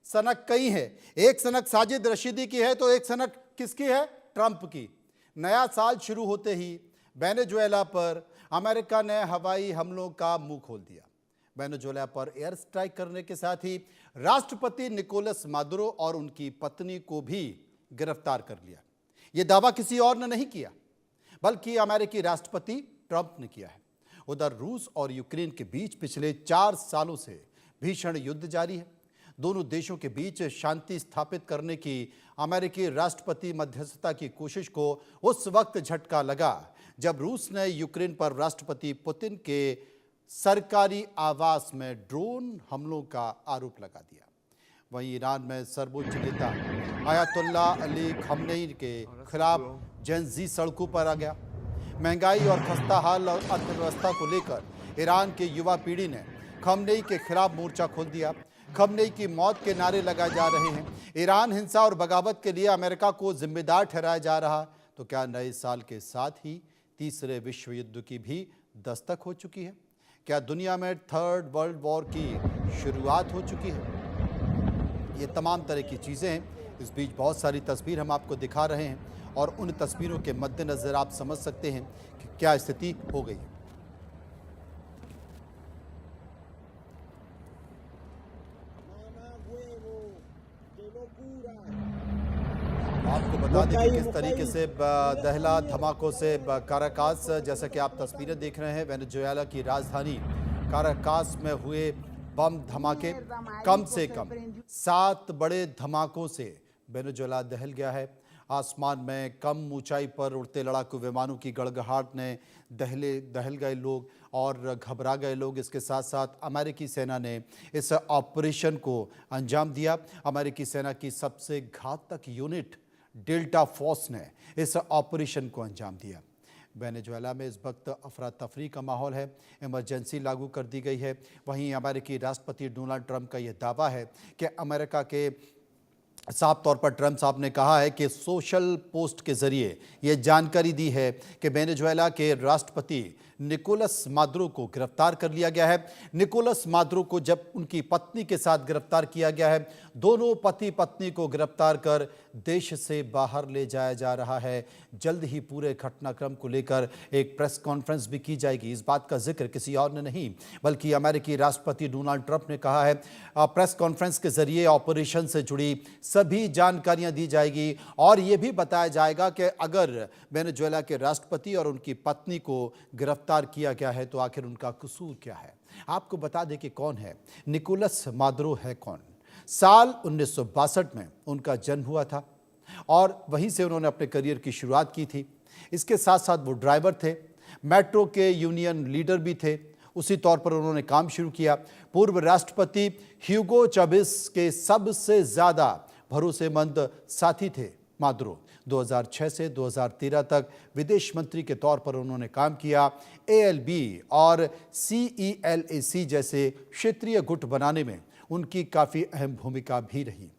सनक कई है। एक सनक साजिद रशीदी की है तो एक सनक किसकी है? ट्रंप की। नया साल शुरू होते ही वेनेजुएला पर अमेरिका ने हवाई हमलों का मुंह खोल दिया। वेनेजुएला पर एयर स्ट्राइक करने के साथ ही राष्ट्रपति निकोलस मादुरो और उनकी पत्नी को भी गिरफ्तार कर लिया। यह दावा किसी और ने नहीं किया बल्कि अमेरिकी राष्ट्रपति ट्रंप ने किया है। उधर रूस और यूक्रेन के बीच पिछले 4 सालों से भीषण युद्ध जारी है। दोनों देशों के बीच शांति स्थापित करने की अमेरिकी राष्ट्रपति मध्यस्थता की कोशिश को उस वक्त झटका लगा जब रूस ने यूक्रेन पर राष्ट्रपति पुतिन के सरकारी आवास में ड्रोन हमलों का आरोप लगा दिया। वहीं ईरान में सर्वोच्च नेता आयतुल्ला अली खमेनी के खिलाफ जेन-ज़ी सड़कों पर आ गया। महंगाई और खस्ता हाल और अर्थव्यवस्था को लेकर ईरान के युवा पीढ़ी ने खमेनी के खिलाफ मोर्चा खोल दिया। खमेनी की मौत के नारे लगाए जा रहे हैं। ईरान हिंसा और बगावत के लिए अमेरिका को जिम्मेदार ठहराया जा रहा। तो क्या नए साल के साथ ही तीसरे विश्व युद्ध की भी दस्तक हो चुकी है? क्या दुनिया में थर्ड वर्ल्ड वॉर की शुरुआत हो चुकी है? ये तमाम तरह की चीज़ें हैं। इस बीच बहुत सारी तस्वीर हम आपको दिखा रहे हैं और उन तस्वीरों के मद्देनज़र आप समझ सकते हैं कि क्या स्थिति हो गई है। आपको बता दें कि किस तरीके से दहला धमाकों से काराकास, जैसा कि आप तस्वीरें देख रहे हैं, वेनेजुएला की राजधानी काराकास में हुए बम धमाके। कम से कम 7 बड़े धमाकों से वेनेजुएला दहल गया है। आसमान में कम ऊंचाई पर उड़ते लड़ाकू विमानों की गड़गड़ाहट ने दहल गए लोग और घबरा गए लोग। इसके साथ साथ अमेरिकी सेना ने इस ऑपरेशन को अंजाम दिया। अमेरिकी सेना की सबसे घातक यूनिट डेल्टा फोर्स ने इस ऑपरेशन को अंजाम दिया। वेनेजुएला में इस वक्त अफरा तफरी का माहौल है। इमरजेंसी लागू कर दी गई है। वहीं अमेरिकी राष्ट्रपति डोनाल्ड ट्रंप का यह दावा है कि अमेरिका के साफ तौर पर ट्रंप साहब ने कहा है कि सोशल पोस्ट के जरिए यह जानकारी दी है कि वेनेजुएला के राष्ट्रपति निकोलस मादुरो को गिरफ्तार कर लिया गया है। निकोलस मादुरो को जब उनकी पत्नी के साथ गिरफ्तार किया गया है, दोनों पति पत्नी को गिरफ्तार कर देश से बाहर ले जाया जा रहा है। जल्द ही पूरे घटनाक्रम को लेकर एक प्रेस कॉन्फ्रेंस भी की जाएगी। इस बात का जिक्र किसी और ने नहीं बल्कि अमेरिकी राष्ट्रपति डोनाल्ड ट्रंप ने कहा है। प्रेस कॉन्फ्रेंस के जरिए ऑपरेशन से जुड़ी सभी जानकारियां दी जाएगी और यह भी बताया जाएगा कि अगर वेनेजुएला के राष्ट्रपति और उनकी पत्नी को गिरफ्तार किया गया है तो आखिर उनका कसूर क्या है। आपको बता दें कि कौन है निकोलस मादुरो। है कौन? साल 1962 में उनका जन्म हुआ था और वहीं से उन्होंने अपने करियर की शुरुआत की थी। इसके साथ साथ वो ड्राइवर थे, मेट्रो के यूनियन लीडर भी थे। उसी तौर पर उन्होंने काम शुरू किया। पूर्व राष्ट्रपति ह्यूगो चावेज़ के सबसे ज़्यादा भरोसेमंद साथी थे मादुरो। 2006 से 2013 तक विदेश मंत्री के तौर पर उन्होंने काम किया। ALB और CELAC जैसे क्षेत्रीय गुट बनाने में उनकी काफ़ी अहम भूमिका भी रही।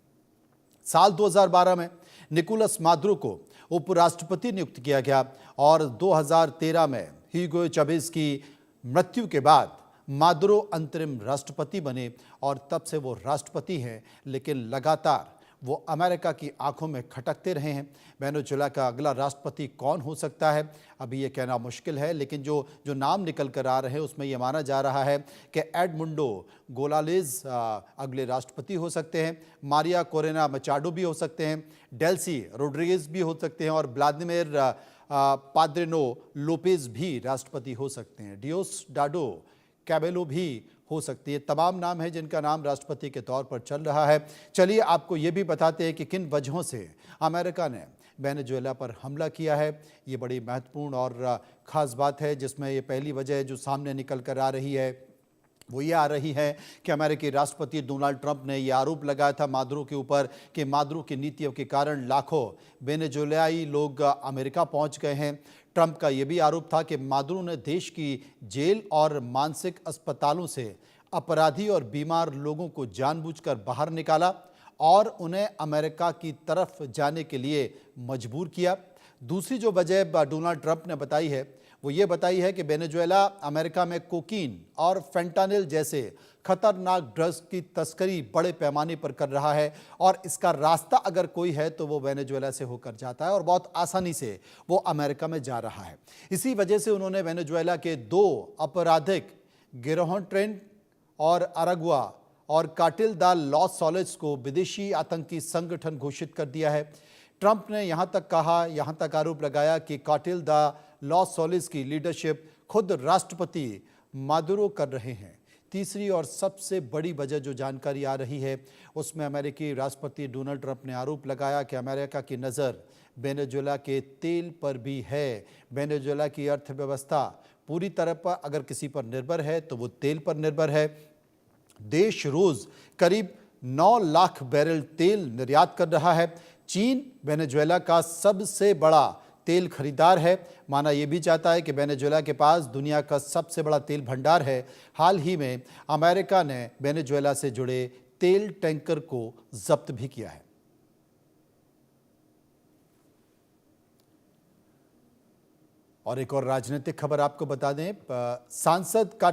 साल 2012 में निकोलस मादुरो को उपराष्ट्रपति नियुक्त किया गया और 2013 में ह्यूगो चावेज़ की मृत्यु के बाद मादुरो अंतरिम राष्ट्रपति बने और तब से वो राष्ट्रपति हैं, लेकिन लगातार वो अमेरिका की आंखों में खटकते रहे हैं। वेनेजुएला का अगला राष्ट्रपति कौन हो सकता है अभी ये कहना मुश्किल है, लेकिन जो नाम निकल कर आ रहे हैं उसमें ये माना जा रहा है कि एडमुंडो गोलालेज अगले राष्ट्रपति हो सकते हैं, मारिया कोरेना मचाडो भी हो सकते हैं, डेल्सी रोड्रिगेज भी हो सकते हैं और व्लादिमीर पाद्रिनो लोपेज भी राष्ट्रपति हो सकते हैं। डियोसडाडो कैबेलो भी हो सकती है। तमाम नाम हैं जिनका नाम राष्ट्रपति के तौर पर चल रहा है। चलिए आपको ये भी बताते हैं कि किन वजहों से अमेरिका ने वेनेजुएला पर हमला किया है। ये बड़ी महत्वपूर्ण और ख़ास बात है, जिसमें ये पहली वजह जो सामने निकल कर आ रही है वो ये आ रही है कि अमेरिकी राष्ट्रपति डोनाल्ड ट्रंप ने ये आरोप लगाया था मादुरो के ऊपर कि मादुरो की नीतियों के कारण लाखों वेनेजुएलाई लोग अमेरिका पहुंच गए हैं। ट्रंप का ये भी आरोप था कि मादुरो ने देश की जेल और मानसिक अस्पतालों से अपराधी और बीमार लोगों को जानबूझकर बाहर निकाला और उन्हें अमेरिका की तरफ जाने के लिए मजबूर किया। दूसरी जो वजह डोनाल्ड ट्रंप ने बताई है वो ये बताई है कि वेनेजुएला अमेरिका में कोकीन और फेंटानिल जैसे खतरनाक ड्रग्स की तस्करी बड़े पैमाने पर कर रहा है और इसका रास्ता अगर कोई है तो वो वेनेजुएला से होकर जाता है और बहुत आसानी से वो अमेरिका में जा रहा है। इसी वजह से उन्होंने वेनेजुएला के 2 आपराधिक गिरोहों ट्रेंट और अरागुआ और कार्टेल द लॉस सोलिस को विदेशी आतंकी संगठन घोषित कर दिया है। ट्रंप ने यहां तक आरोप लगाया कि कार्टेल द लॉस सोलिस की लीडरशिप खुद राष्ट्रपति मादुरो कर रहे हैं। तीसरी और सबसे बड़ी वजह जो जानकारी आ रही है उसमें अमेरिकी राष्ट्रपति डोनाल्ड ट्रंप ने आरोप लगाया कि अमेरिका की नज़र वेनेजुएला के तेल पर भी है। वेनेजुएला की अर्थव्यवस्था पूरी तरह पर अगर किसी पर निर्भर है तो वो तेल पर निर्भर है। देश रोज करीब 9 लाख बैरल तेल निर्यात कर रहा है। चीन वेनेजुएला का सबसे बड़ा तेल खरीदार है। माना यह भी चाहता है कि वेनेजुएला के पास दुनिया का सबसे बड़ा तेल भंडार है। हाल ही में अमेरिका ने वेनेजुएला से जुड़े तेल टैंकर को जब्त भी किया है। और एक और राजनीतिक खबर आपको बता दें, सांसद का